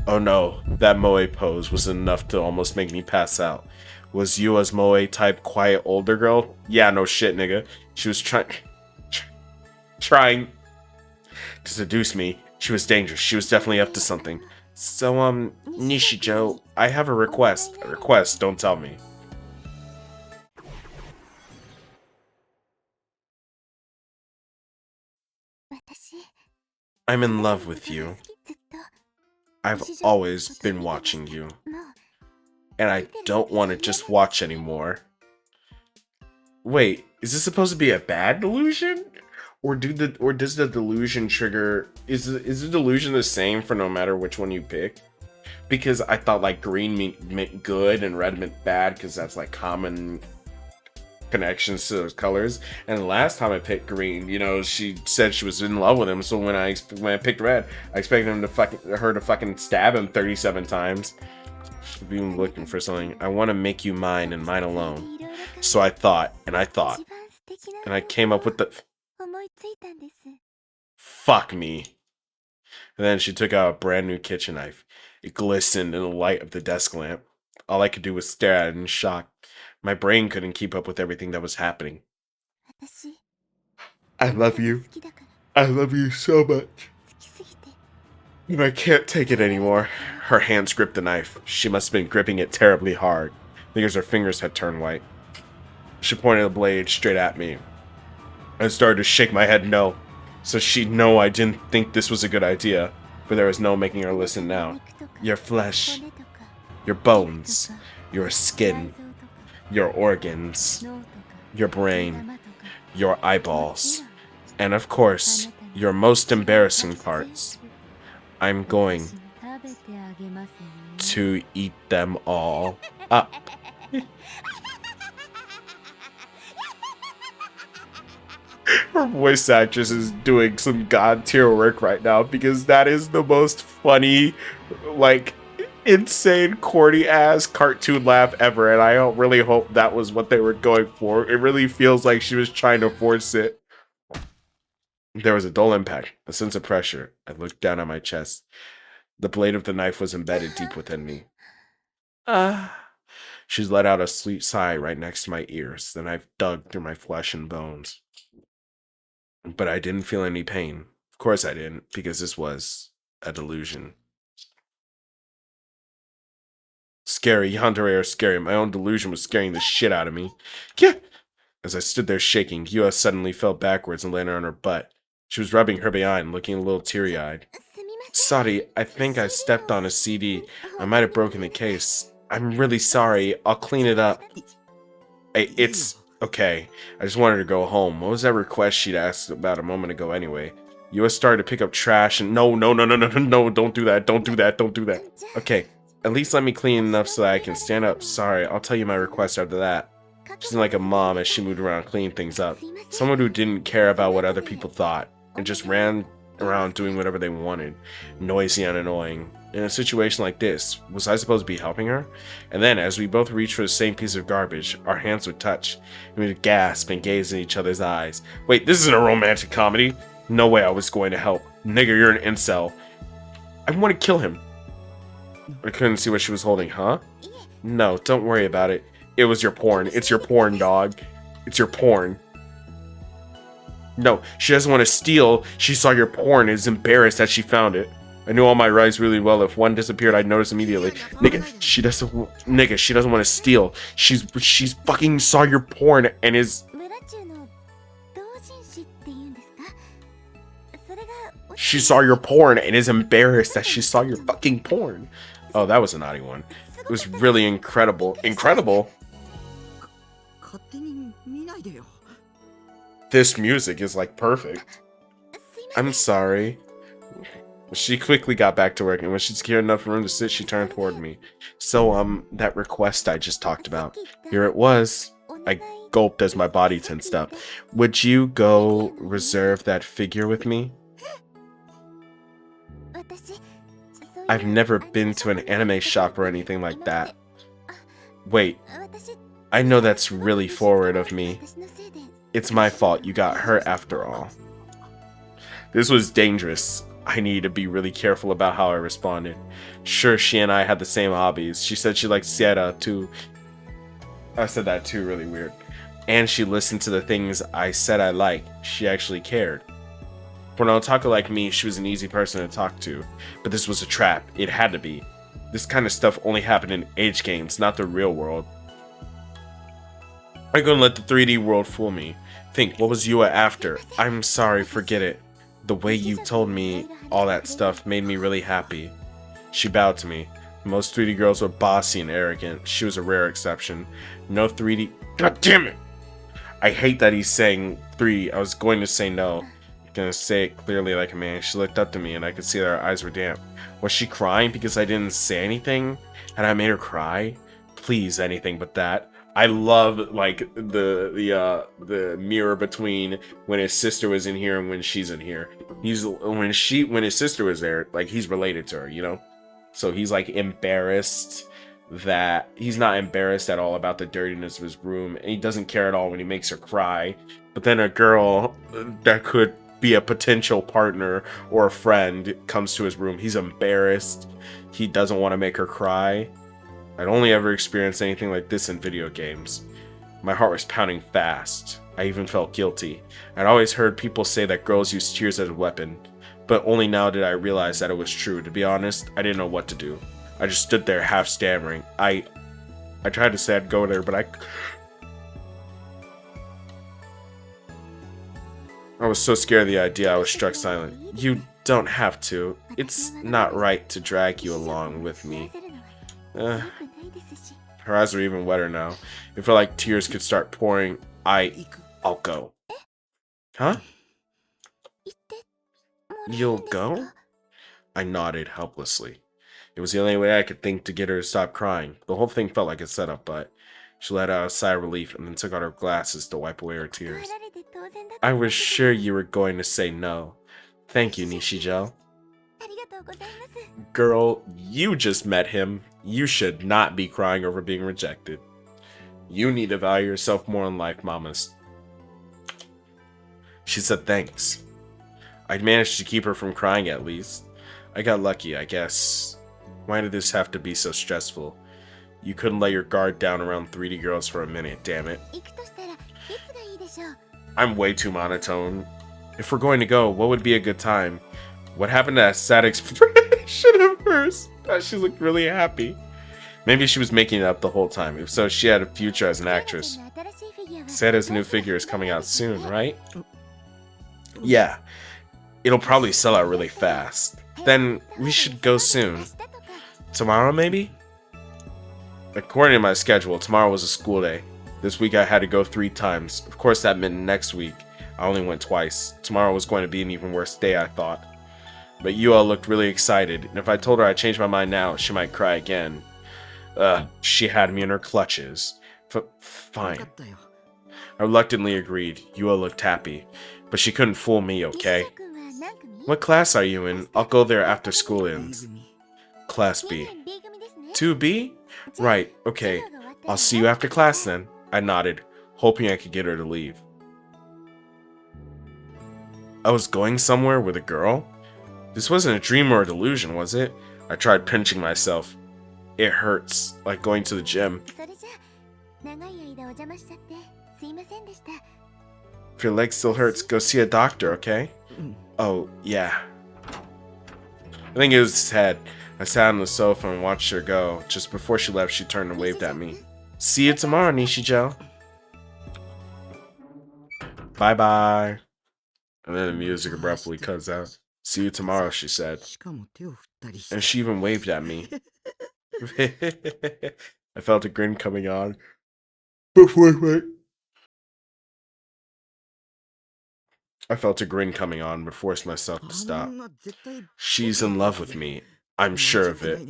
Oh no, that moe pose was enough to almost make me pass out. Was Yua's moe type quiet older girl? Yeah, no shit, nigga. She was trying to seduce me. She was dangerous. She was definitely up to something. So, Nishijo, I have a request. A request, don't tell me. 私 I'm あ in なた love の with ことが you. 好きずっと I've 西条 always ずっと been 見てま watching した you, もう and I don't want to just watch anymore. Wait, is this supposed to be a bad delusion? Or does the delusion trigger is the delusion the same for no matter which one you pick? Because I thought like green meant good and red meant bad because that's like common connections to those colors. And the last time I picked green, you know, she said she was in love with him. So when I picked red, I expected her to fucking stab him 37 times. She'd be looking for something. I want to make you mine and mine alone. So I thought, and I thought, 一番素敵な and I came up with the 思いついたんです fuck me. And then she took out a brand new kitchen knife. It glistened in the light of the desk lamp. All I could do was stare at it in shock. My brain couldn't keep up with everything that was happening. 私 I あな love たが you. 好きだから I love you so much. 好きすぎて And I can't take it anymore. Her hands gripped the knife. She must have been gripping it terribly hard, because her fingers had turned white. She pointed the blade straight at me. I started to shake my head no, so she'd know I didn't think this was a good idea, but there was no making her listen now. Your flesh, 骨とか your 肉 bones, とか your 内 skin, 臓とか your organs, 脳とか your 頭 brain, とか your もち eyeballs, ろん and of course, your most embarrassing parts. I'm going 私に食べてあげますね to eat them all up. Her voice actress is doing some god tier work right now because that is the most funny, like, insane, corny ass cartoon laugh ever, and I don't really hope that was what they were going for. It really feels like she was trying to force it. There was a dull impact, a sense of pressure. I looked down at my chest. The blade of the knife was embedded deep within me. Ah. She's let out a sweet sigh right next to my ears. The knife dug through my flesh and bones. But I didn't feel any pain. Of course I didn't, because this was a delusion. Scary. Yandere are scary. My own delusion was scaring the shit out of me. Yeah. As I stood there shaking, Yua suddenly fell backwards and landed on her butt. She was rubbing her behind, looking a little teary-eyed. Sorry, I think I stepped on a CD. I might have broken the case. I'm really sorry. I'll clean it up. Hey, it's okay. I just wanted to go home. What was that request she'd asked about a moment ago anyway? Yua started to pick up trash and no, don't do that. Don't do that. Don't do that. Okay, at least let me clean enough so that I can stand up. Sorry, I'll tell you my request after that. She seemed like a mom as she moved around cleaning things up. Someone who didn't care about what other people thought and just ran around doing whatever they wanted. Noisy and annoying. In a situation like this, was I supposed to be helping her? And then, as we both reached for the same piece of garbage, our hands would touch, and we would gasp and gaze in each other's eyes. Wait, this isn't a romantic comedy? No way I was going to help. Nigga, you're an incel. I want to kill him. I couldn't see what she was holding, huh? No, don't worry about it. It was your porn. It's your porn, dog. It's your porn. No, she doesn't want to steal. She saw your porn and is embarrassed that she found it. I knew all my rights really well. If one disappeared, I'd notice immediately. Nigga, she doesn't want to steal. She's fucking saw your porn and is... She saw your porn and is embarrassed that she saw your fucking porn. Oh, that was a naughty one. It was really incredible. Incredible? This music is like perfect. I'm sorry. She quickly got back to work, and when she secured enough room to sit, she turned toward me. So, that request I just talked about. Here it was. I gulped as my body tensed up. Would you go reserve that figure with me? I've never been to an anime shop or anything like that. Wait, I know that's really forward of me. It's my fault you got hurt after all. This was dangerous. I needed to be really careful about how I responded. Sure, she and I had the same hobbies. She said she liked Sierra too. I said that too, really weird. And she listened to the things I said I liked. She actually cared. For an otaku like me, she was an easy person to talk to. But this was a trap. It had to be. This kind of stuff only happened in age games, not the real world. I couldn't let the 3D world fool me. Think, what was Yua after? I'm sorry, forget it. The way you told me all that stuff made me really happy. She bowed to me. Most 3D girls were bossy and arrogant. She was a rare exception. No 3D... God damn it! I hate that he's saying 3D. I was going to say no. I'm gonna say it clearly like a man. She looked up to me and I could see that her eyes were damp. Was she crying because I didn't say anything? Had I made her cry? Please, anything but that. I love like the mirror between when his sister was in here and when she's in here. When his sister was there, like he's related to her, you know? So he's like embarrassed that he's not embarrassed at all about the dirtiness of his room, and he doesn't care at all when he makes her cry. But then a girl that could be a potential partner or a friend comes to his room, he's embarrassed. He doesn't want to make her cry. I'd only ever experienced anything like this in video games. My heart was pounding fast. I even felt guilty. I'd always heard people say that girls use tears as a weapon, but only now did I realize that it was true. To be honest, I didn't know what to do. I just stood there half stammering. I tried to say I'd go there, but I was so scared of the idea I was struck silent. You don't have to. It's not right to drag you along with me. Her eyes were even wetter now. It felt like tears could start pouring. I'll go. Huh? You'll go? I nodded helplessly. It was the only way I could think to get her to stop crying. The whole thing felt like a setup, but she let out a sigh of relief and then took out her glasses to wipe away her tears. I was sure you were going to say no. Thank you, Nishijo. Girl, you just met him. You should not be crying over being rejected. You need to value yourself more in life, mamas. She said thanks. I'd managed to keep her from crying at least. I got lucky, I guess. Why did this have to be so stressful? You couldn't let your guard down around 3D girls for a minute, damn it. I'm way too monotone. If we're going to go, what would be a good time? What happened to that sad expression of hers? She looked really happy. Maybe she was making it up the whole time. If so, she had a future as an actress. Seta's new figure is coming out soon, right? Yeah. It'll probably sell out really fast. Then we should go soon. Tomorrow, maybe? According to my schedule, tomorrow was a school day. This week I had to go 3 times. Of course, that meant next week I only went twice. Tomorrow was going to be an even worse day, I thought. But Yua looked really excited, and if I told her I changed my mind now, she might cry again. She had me in her clutches. Fine. I reluctantly agreed. Yua looked happy. But she couldn't fool me, okay? What class are you in? I'll go there after school ends. Class B. 2B? Right, okay. I'll see you after class then. I nodded, hoping I could get her to leave. I was going somewhere with a girl? This wasn't a dream or a delusion, was it? I tried pinching myself. It hurts, like going to the gym. If your leg still hurts, go see a doctor, okay? Oh, yeah. I think it was his head. I sat on the sofa and watched her go. Just before she left, she turned and waved at me. See you tomorrow, Nishijo. Bye-bye. And then the music abruptly cuts out. See you tomorrow, she said. And she even waved at me. I felt a grin coming on. Wait. I felt a grin coming on, but forced myself to stop. She's in love with me. I'm sure of it.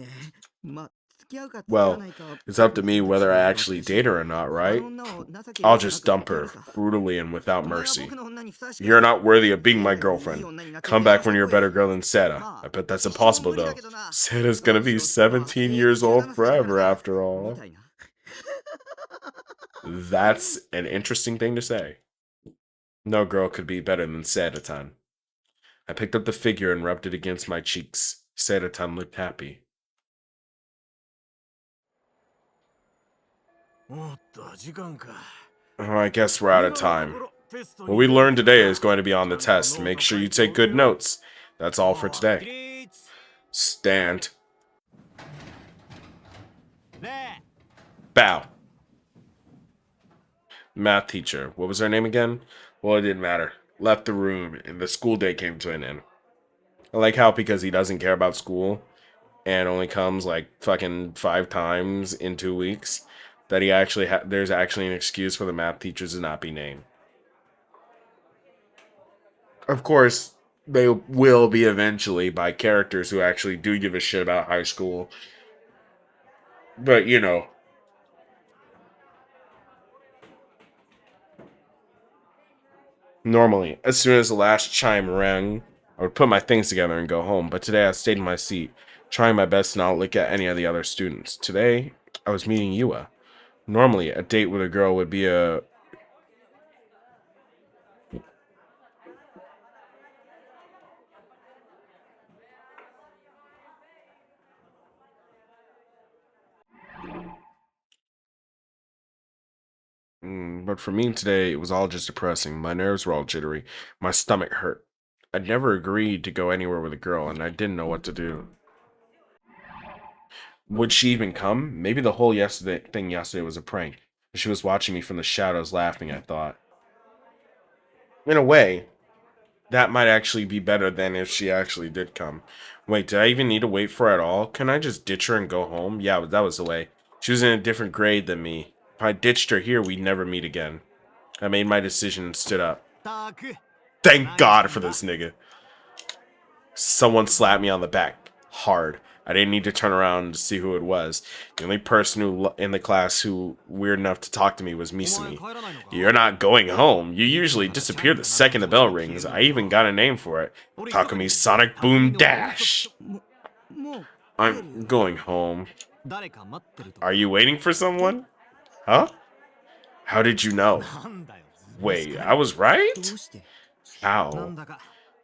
Well, it's up to me whether I actually date her or not, right? I'll just dump her, brutally and without mercy. You're not worthy of being my girlfriend. Come back when you're a better girl than Seta. I bet that's impossible, though. Seta's gonna be 17 years old forever, after all. That's an interesting thing to say. No girl could be better than Seta-tan. I picked up the figure and rubbed it against my cheeks. Seta-tan looked happy. Oh, I guess we're out of time. What we learned today is going to be on the test. Make sure you take good notes. That's all for today. Stand. Bow. Math teacher. What was her name again? Well, it didn't matter. Left the room, and the school day came to an end. I like how, because he doesn't care about school, and only comes like fucking 5 times in 2 weeks, that he actually there's actually an excuse for the math teachers to not be named. Of course, they will be eventually by characters who actually do give a shit about high school. But, you know. Normally, as soon as the last chime rang, I would put my things together and go home. But today I stayed in my seat, trying my best to not look at any of the other students. Today, I was meeting Yua. Normally, a date with a girl would be a... But for me today, it was all just depressing. My nerves were all jittery. My stomach hurt. I'd never agreed to go anywhere with a girl, and I didn't know what to do. Would she even come? Maybe the whole thing yesterday was a prank. She was watching me from the shadows laughing, I thought. In a way, that might actually be better than if she actually did come. Wait, did I even need to wait for her at all? Can I just ditch her and go home? Yeah, that was the way. She was in a different grade than me. If I ditched her here, we'd never meet again. I made my decision and stood up. Thank God for this nigga. Someone slapped me on the back. Hard. I didn't need to turn around to see who it was. The only person in the class who weird enough to talk to me was Misumi. You're not going home. You usually disappear the second the bell rings. I even got a name for it. Takami's Sonic Boom Dash. I'm going home. Are you waiting for someone? Huh? How did you know? Wait, I was right? How?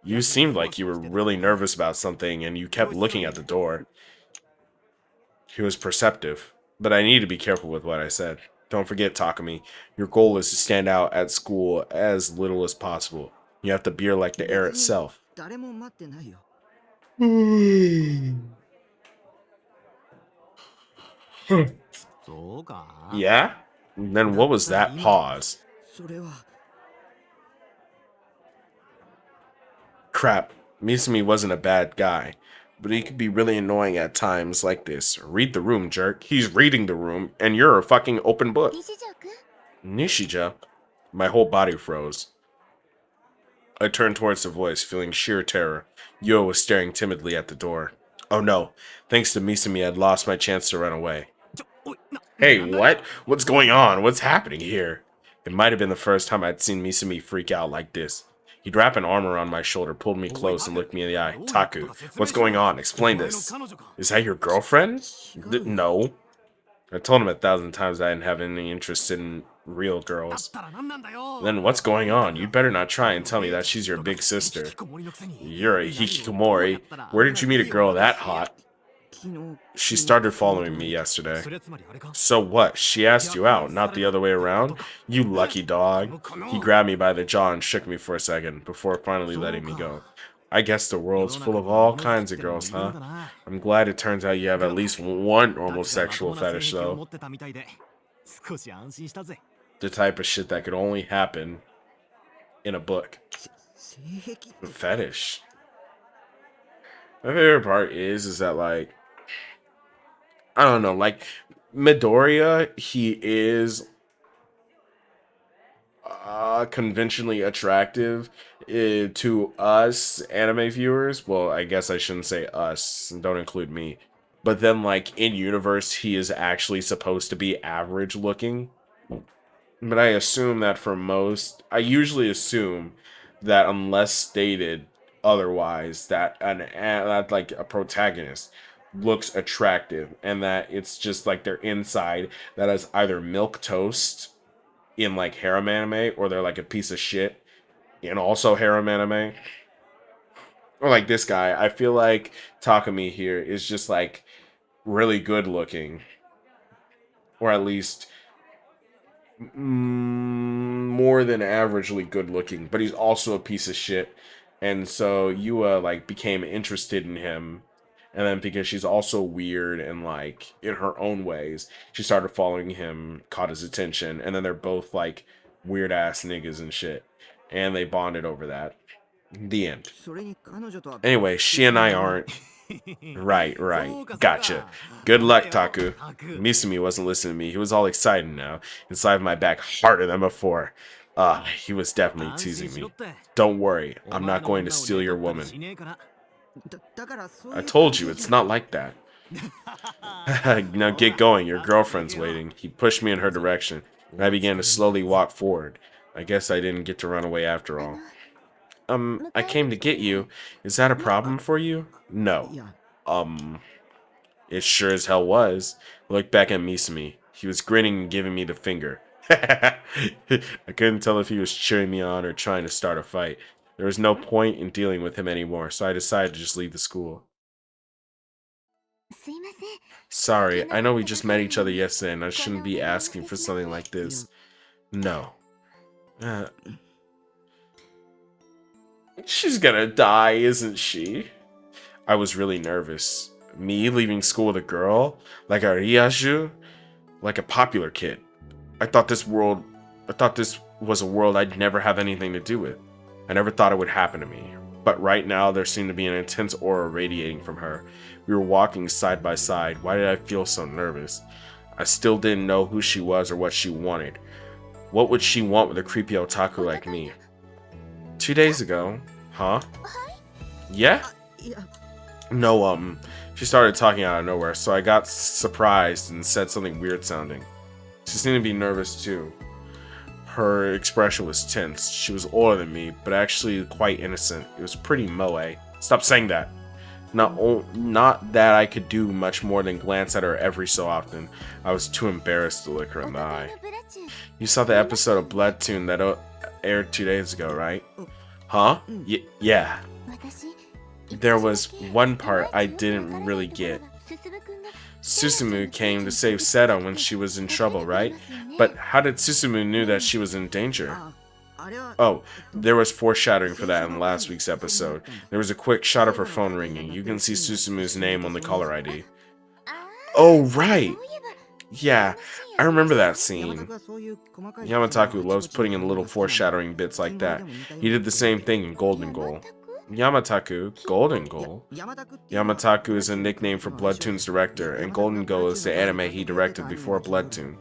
You seemed like you were really nervous about something and you kept looking at the door. He was perceptive, but I need to be careful with what I said. Don't forget, Takami, your goal is to stand out at school as little as possible. You have to beer like the air itself. 誰も待ってないよ。 そうか Yeah? And then what was that pause? それは Crap. Misumi wasn't a bad guy, but he could be really annoying at times like this. Read the room, jerk. He's reading the room, and you're a fucking open book. 日常くん Nishija. My whole body froze. I turned towards the voice, feeling sheer terror. Yo was staring timidly at the door. Oh no. Thanks to Misumi, I'd lost my chance to run away. ちょおいな Hey, なんだ what? What's going on? What's happening here? It might have been the first time I'd seen Misumi freak out like this. He'd wrap an arm around my shoulder, pulled me close, and looked me in the eye. Taku, what's going on? Explain this. Is that your girlfriend? No. I told him 1,000 times I didn't have any interest in real だっ girls. たら何なんだよ Then what's going on? You'd better not try and tell me that she's your big sister. 引きこもりのくせに You're a hikikomori. Where did you meet a girl that hot? 昨日 She started following me yesterday. それはつまりあれか So what? She asked you out, not the other way around? You lucky dog. He grabbed me by the jaw and shook me for a second, before finally letting me go. I guess the world's full of all kinds of girls, huh? I'm glad it turns out you have at least one normal sexual fetish, though. 少し安心したぜ The type of shit that could only happen in a book. 性癖 A fetish. My favorite part is that, like, I don't know, like, Midoriya, he is conventionally attractive to us anime viewers. Well, I guess I shouldn't say us, don't include me. But then, like, in universe, he is actually supposed to be average looking. But I assume that for most, I usually assume that unless stated otherwise, that that like a protagonist looks attractive, and that it's just like their inside that is either milk toast in like harem anime, or they're like a piece of shit in also harem anime. Or like this guy, I feel like Takumi here is just like really good looking, or at least more than averagely good looking, but he's also a piece of shit. And so Yua like became interested in him, and then because she's also weird and like in her own ways, she started following him, caught his attention, and then they're both like weird ass niggas and shit, and they bonded over that. The end. それに彼女とは Anyway, she and I aren't. Right. Gotcha. Good luck, Taku. Misumi wasn't listening to me. He was all excited now, inside my back harder than before. He was definitely teasing me. Don't worry, I'm not going to steal your woman. だからそう I told you, it's not like that. Now get going, your girlfriend's waiting. He pushed me in her direction, and I began to slowly walk forward. I guess I didn't get to run away after all. I came to get you. Is that a problem for you? い No. や It sure as hell was. I looked back at Misumi. He was grinning and giving me the finger. I couldn't tell if he was cheering me on or trying to start a fight. There was no point in dealing with him anymore, so I decided to just leave the school. すいません Sorry, I know we just met each other yesterday and I shouldn't be asking for something like this. No. She's gonna die, isn't she? I was really nervous. Me leaving school with a girl? Like a Ryashu? Like a popular kid. I thought this was a world I'd never have anything to do with. I never thought it would happen to me. But right now, there seemed to be an intense aura radiating from her. We were walking side by side. Why did I feel so nervous? I still didn't know who she was or what she wanted. What would she want with a creepy otaku like me? 2 days ago. Huh? Yeah? いや No, she started talking out of nowhere, so I got surprised and said something weird sounding. She seemed to be nervous too. Her expression was tense. She was older than me, but actually quite innocent. It was pretty moe. Stop saying that. Not that I could do much more than glance at her every so often. I was too embarrassed to look her お in the 互い eye. のブラチュー You saw the episode of Blood Tune that aired 2 days ago, right? Huh? Yeah. 私 There was one part I didn't really get. Susumu came to save Seta when she was in trouble, right? But how did Susumu knew that she was in danger? Oh, there was foreshadowing for that in last week's episode. There was a quick shot of her phone ringing. You can see Susumu's name on the caller ID. Oh, right! Yeah, I remember that scene. Yamataku loves putting in little foreshadowing bits like that. He did the same thing in Golden Goal. Yamataku, Golden Goal. Yamataku is a nickname for Bloodtoon's director, and Golden Goal is the anime he directed before Bloodtoon.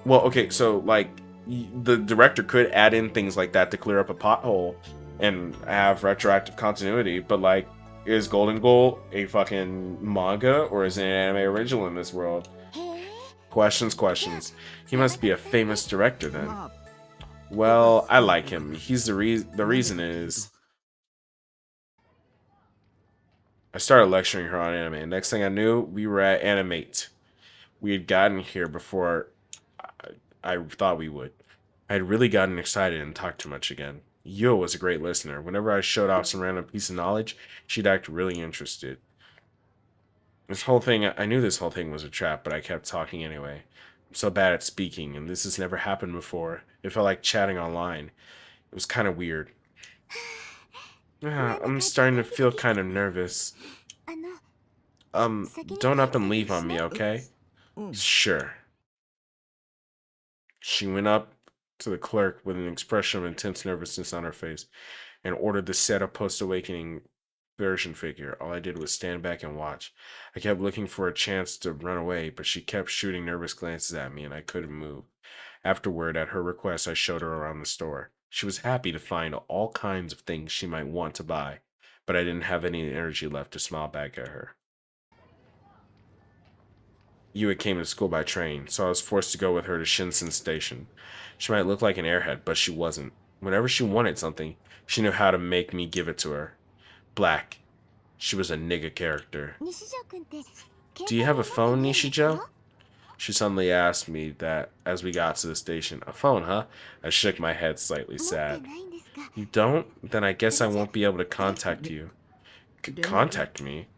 Well, okay, so, like, the director could add in things like that to clear up a pothole and have retroactive continuity, but, like, is Golden Goal a fucking manga, or is it an anime original in this world? Questions. He must be a famous director then. Well, I like him. He's the reason is I started lecturing her on anime. Next thing I knew, we were at Animate. We had gotten here before I thought we would. I had really gotten excited and talked too much again. Yo was a great listener. Whenever I showed off some random piece of knowledge, she'd act really interested. I knew this whole thing was a trap, but I kept talking anyway. I'm so bad at speaking, and this has never happened before. It felt like chatting online. It was kind of weird. I'm starting to feel kind of nervous. Don't up and leave on me, okay? Sure. She went up to the clerk with an expression of intense nervousness on her face and ordered the set of post-awakening version figure. All I did was stand back and watch. I kept looking for a chance to run away, but she kept shooting nervous glances at me and I couldn't move. Afterward, at her request, I showed her around the store. She was happy to find all kinds of things she might want to buy, but I didn't have any energy left to smile back at her. Yua came to school by train, so I was forced to go with her to Shinsen Station. She might look like an airhead, but she wasn't. Whenever she wanted something, she knew how to make me give it to her. Black. She was a nigga character. Do you have a phone, Nishijo? She suddenly asked me that as we got to the station. A phone, huh? I shook my head slightly sad. You don't? Then I guess I won't be able to contact you. Contact me?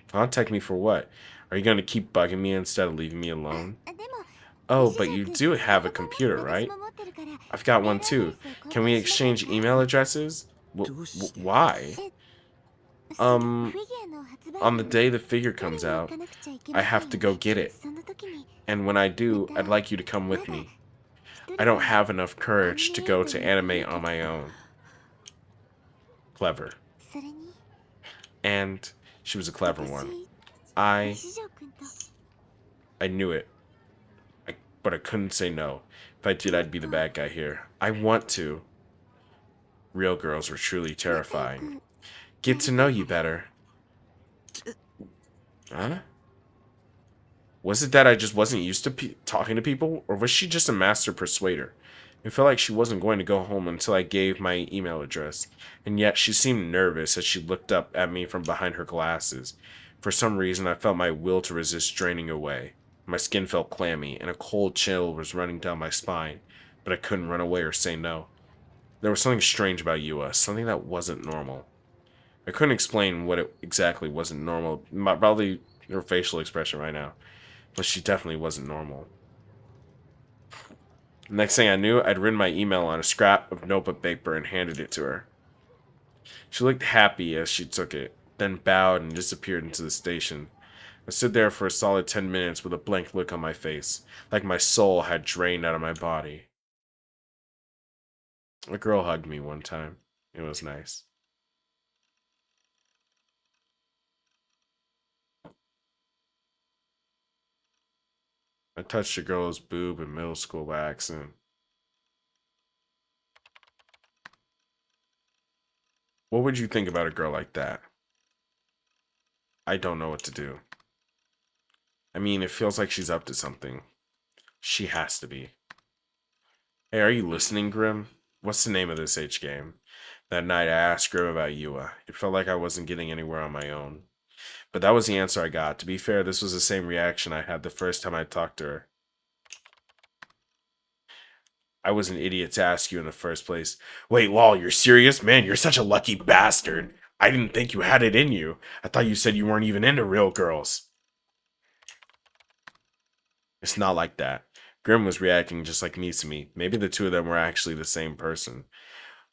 Contact me for what? Are you going to keep bugging me instead of leaving me alone? Oh, but you do have a computer, right? I've got one too. Can we exchange email addresses? Why? On the day the figure comes out, I have to go get it. And when I do, I'd like you to come with me. I don't have enough courage to go to anime on my own. Clever. And she was a clever one. I knew it. But I couldn't say no. If I did, I'd be the bad guy here. I want to. Real girls were truly terrifying. Get to know you better. Huh? Was it that I just wasn't used to talking to people? Or was she just a master persuader? It felt like she wasn't going to go home until I gave my email address. And yet she seemed nervous as she looked up at me from behind her glasses. For some reason, I felt my will to resist draining away. My skin felt clammy, and a cold chill was running down my spine. But I couldn't run away or say no. There was something strange about Yua, something that wasn't normal. I couldn't explain what it exactly wasn't normal. Probably her facial expression right now. But she definitely wasn't normal. Next thing I knew, I'd written my email on a scrap of notebook paper and handed it to her. She looked happy as she took it, then bowed and disappeared into the station. I stood there for a solid 10 minutes with a blank look on my face, like my soul had drained out of my body. A girl hugged me one time. It was nice. I touched a girl's boob in middle school by accident. What would you think about a girl like that? I don't know what to do. I mean, it feels like she's up to something. She has to be. Hey, are you listening, Grim? What's the name of this H game? That night I asked Grim about Yua. It felt like I wasn't getting anywhere on my own. But that was the answer I got. To be fair, this was the same reaction I had the first time I talked to her. I was an idiot to ask you in the first place. Wait, lol, you're serious? Man, you're such a lucky bastard. I didn't think you had it in you. I thought you said you weren't even into real girls. It's not like that. Grim was reacting just like Misumi. Maybe the two of them were actually the same person.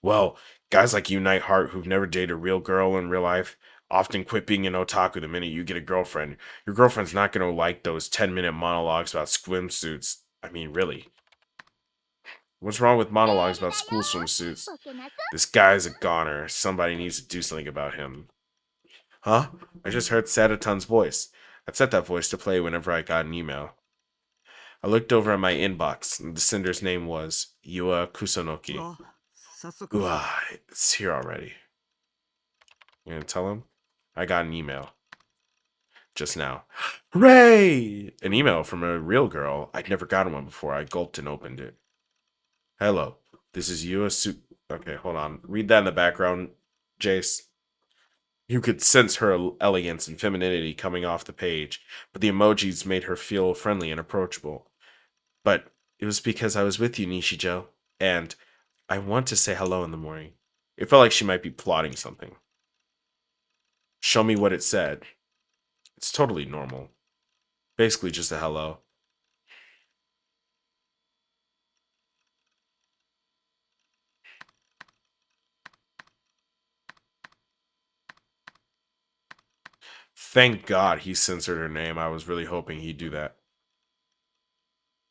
Well, guys like you, Nightheart, who've never dated a real girl in real life, often quit being an otaku the minute you get a girlfriend. Your girlfriend's not going to like those 10-minute monologues about swimsuits. I mean, really. What's wrong with monologues about school swimsuits? This guy's a goner. Somebody needs to do something about him. Huh? I just heard Sadatun's voice. I'd set that voice to play whenever I got an email. I looked over at my inbox, and the sender's name was Yua Kusunoki. あ、早速。 Ooh, it's here already. You gonna tell him? I got an email. Just now. Hooray! An email from a real girl. I'd never gotten one before. I gulped and opened it. Hello. This is Yua Okay, hold on. Read that in the background, Jace. You could sense her elegance and femininity coming off the page, but the emojis made her feel friendly and approachable. But it was because I was with you, Nishijo, and I want to say hello in the morning. It felt like she might be plotting something. Show me what it said. It's totally normal. Basically just a hello. Thank God he censored her name. I was really hoping he'd do that.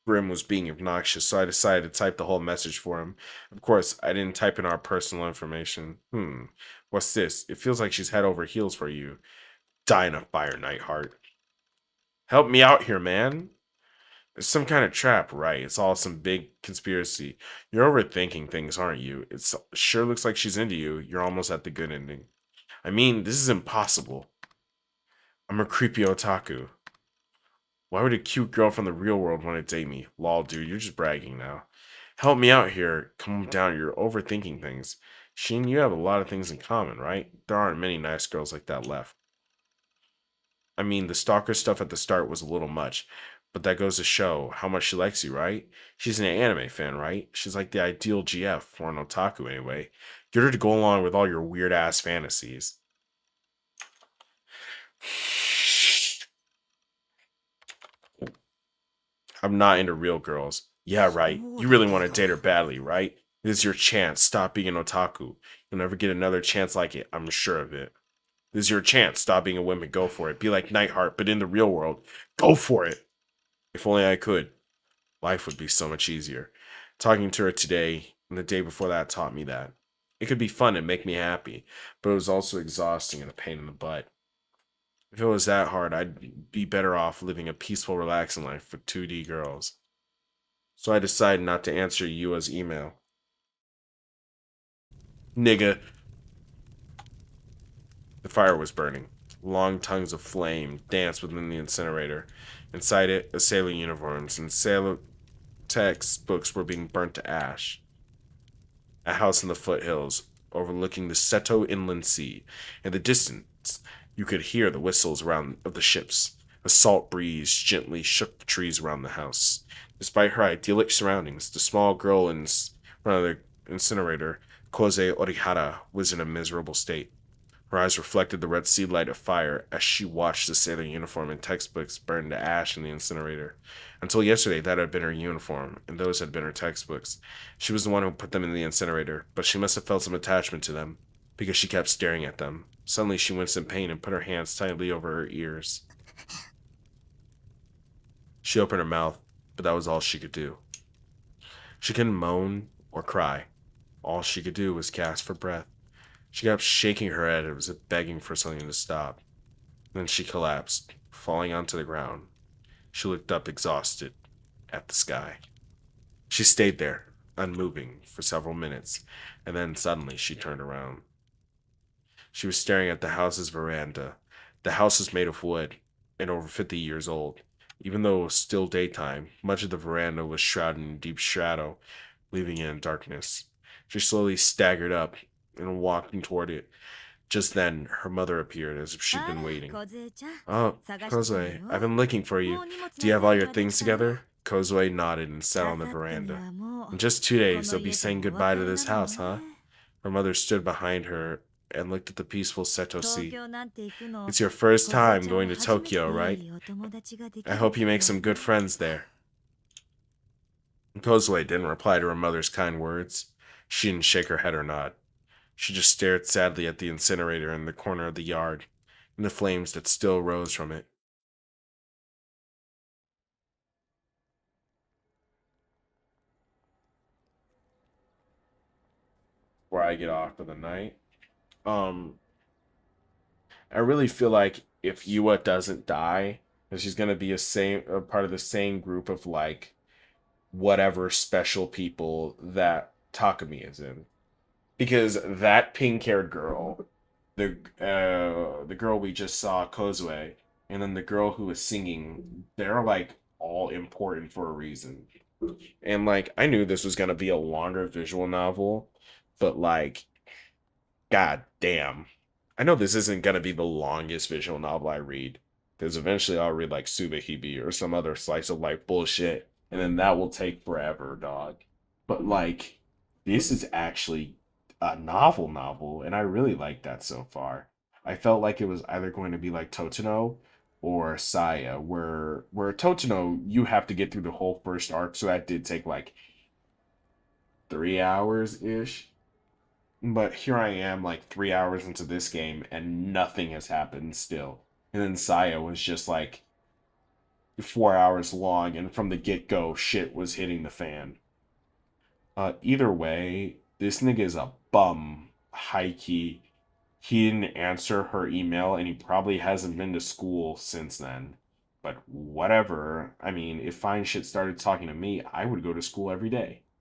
Grim was being obnoxious, so I decided to type the whole message for him. Of course, I didn't type in our personal information. What's this? It feels like she's head over heels for you. Die in a fire, Nightheart. Help me out here, man. It's some kind of trap, right? It's all some big conspiracy. You're overthinking things, aren't you? It sure looks like she's into you. You're almost at the good ending. I mean, this is impossible. I'm a creepy otaku. Why would a cute girl from the real world want to date me? Lol, dude, you're just bragging now. Help me out here. Calm down, you're overthinking things. Sheen, you have a lot of things in common, right? There aren't many nice girls like that left. I mean, the stalker stuff at the start was a little much, but that goes to show how much she likes you, right? She's an anime fan, right? She's like the ideal GF for an otaku anyway. Get her to go along with all your weird ass fantasies. I'm not into real girls. Yeah, right. You really want to date her badly, right? This is your chance. Stop being an otaku. You'll never get another chance like it. I'm sure of it. This is your chance. Stop being a woman. Go for it. Be like Nightheart, but in the real world. Go for it. If only I could. Life would be so much easier. Talking to her today and the day before that taught me that. It could be fun and make me happy, but it was also exhausting and a pain in the butt. If it was that hard, I'd be better off living a peaceful, relaxing life with 2D girls. So I decided not to answer Yua's email. Nigga. The fire was burning. Long tongues of flame danced within the incinerator. Inside it, a sailor uniforms and sailor textbooks were being burnt to ash. A house in the foothills, overlooking the Seto Inland Sea. In the distance, you could hear the whistles around of the ships. A salt breeze gently shook the trees around the house. Despite her idyllic surroundings, the small girl in front of the incinerator, Koze Orihara, was in a miserable state. Her eyes reflected the red sea light of fire as she watched the sailor uniform and textbooks burn to ash in the incinerator. Until yesterday, that had been her uniform, and those had been her textbooks. She was the one who put them in the incinerator, but she must have felt some attachment to them, because she kept staring at them. Suddenly, she winced in pain and put her hands tightly over her ears. She opened her mouth, but that was all she could do. She couldn't moan or cry. All she could do was gasp for breath. She kept shaking her head as if begging for something to stop. Then she collapsed, falling onto the ground. She looked up, exhausted, at the sky. She stayed there, unmoving, for several minutes, and then suddenly she turned around. She was staring at the house's veranda. The house was made of wood, and over 50 years old. Even though it was still daytime, much of the veranda was shrouded in deep shadow, leaving it in darkness. She slowly staggered up and walking toward it. Just then, her mother appeared as if she'd been waiting. Oh, Kozue, I've been looking for you. Do you have all your things together? Kozue nodded and sat on the veranda. In just 2 days, they'll be saying goodbye to this house, huh? Her mother stood behind her and looked at the peaceful Seto Sea. It's your first time going to Tokyo, right? I hope you make some good friends there. Kozue didn't reply to her mother's kind words. She didn't shake her head or nod. She just stared sadly at the incinerator in the corner of the yard and the flames that still rose from it. Before I get off for the night, um, I really feel like if Yua doesn't die, that she's gonna be a part of the same group of like whatever special people that Takumi is in. Because that pink-haired girl, the girl we just saw, Kozue, and then the girl who was singing, they're like all important for a reason. And like I knew this was gonna be a longer visual novel, but like, god damn. I know this isn't gonna be the longest visual novel I read. Because eventually I'll read like Subahibi or some other slice of life bullshit, and then that will take forever, dog. But like, this is actually a novel, and I really like that so far. I felt like it was either going to be like Totino or Saya, where Totino you have to get through the whole first arc, so that did take like 3 hours ish. But here I am, like 3 hours into this game, and nothing has happened still. And then Saya was just like 4 hours long, and from the get go, shit was hitting the fan. Either way, this nigga is a bum. High key. He didn't answer her email, and he probably hasn't been to school since then. But whatever. I mean, if fine shit started talking to me, I would go to school every day.